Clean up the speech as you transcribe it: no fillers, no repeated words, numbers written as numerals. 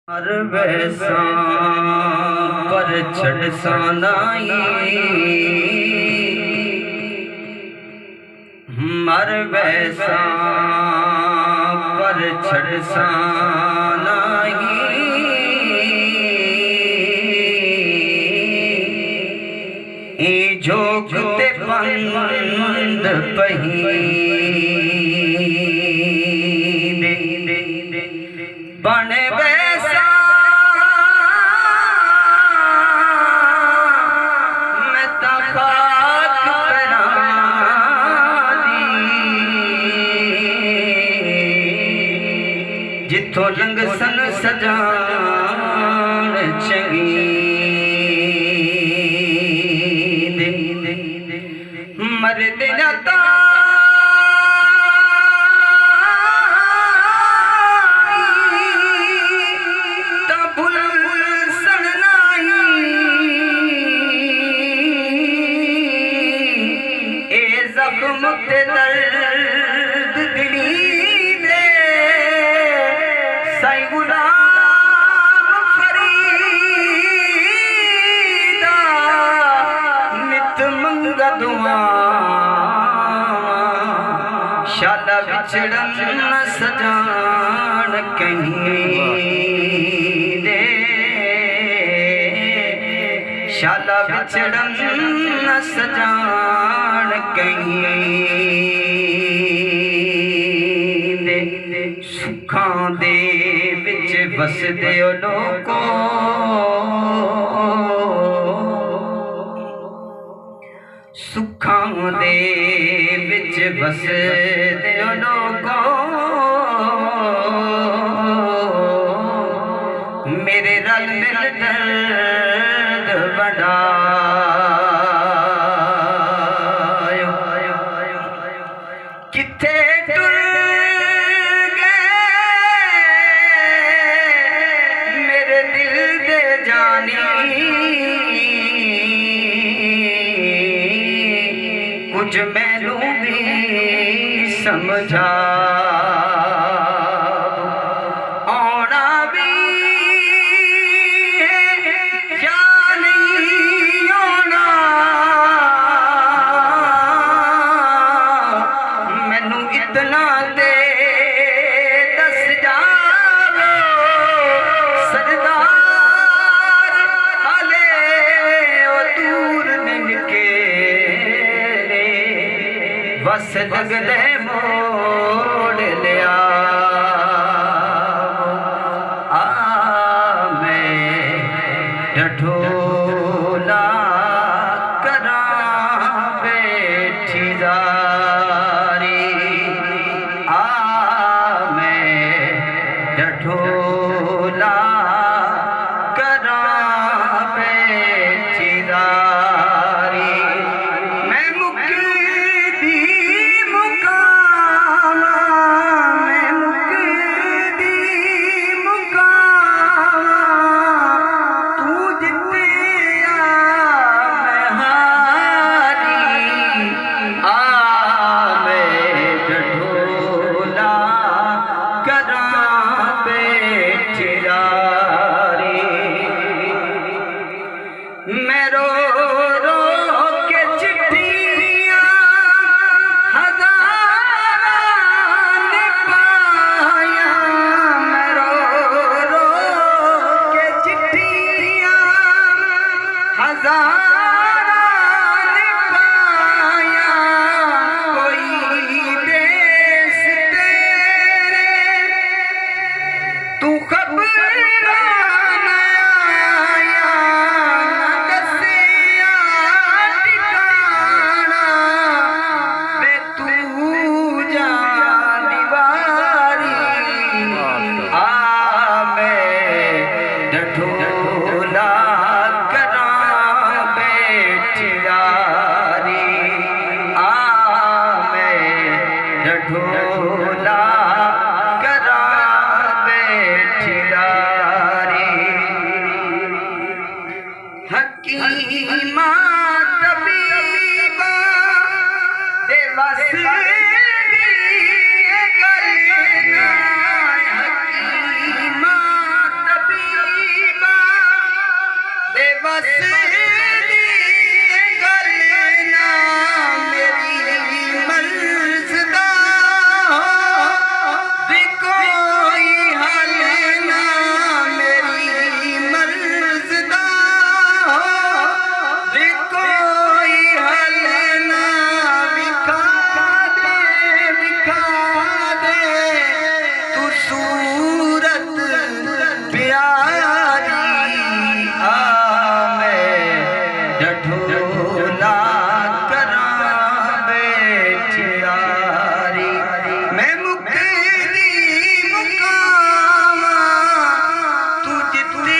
मर वैसा पर छड़ सानाई, मर वैसा पर छड़ सानाई, ए झोंकते पंद पही बने वैसा मैं तखाक परानी, जिथों लंघ सन सजान चंगी मर देना मुक्ते दर्द दिली दे साईं गुलाम फरीदा नित मंगा दुआ शाला बिछड़न न सजान कहीं दे, शाला बिछड़न न सजान कहीं दे, सुखां दे विच वसदे ओ लोको, सुखां दे विच वसदे ओ लोको, मेरे रल मिल दर्द वड़ा किथे टुर गए मेरे दिल दे जानी, कुछ मैनू भी समझा आना भी या नहीं आना, मैनू इतना दे दस जाओ सरदार हाले ओ दूर निके बस लगदे मोड़ लिया आ मैं ढठोला करा बैठी जारी, आ मैं ढठोला करा बैठी जारी, मैं मुक्ति मुकामा, मैं मुक्ति मुकामा, तू जितिया मैं हारी, आ मैं ढठोला करा बैठी जारी, मैं रो रो के चिट्ठियां हज़ारां ने पाया, मैं रो रो के चिट्ठियां हज़ारां ने पाया, कोई देश तेरे तू खबर ढठोला करा बैठी जारी, आ मैं ढठोला करा बैठी जारी, हकीमा तबीबा दे वस दी गलना, हकीमा तबीबा बस गल ना मेरी मर्ज़ दा भी कोई हल ना मेरी मर्ज़ दा भी कोई हल ना विखा दे तू सूरत प्यारी आ मैं ढोला करा बैठियारी मैं मुक्ति मुकामा तू जितनी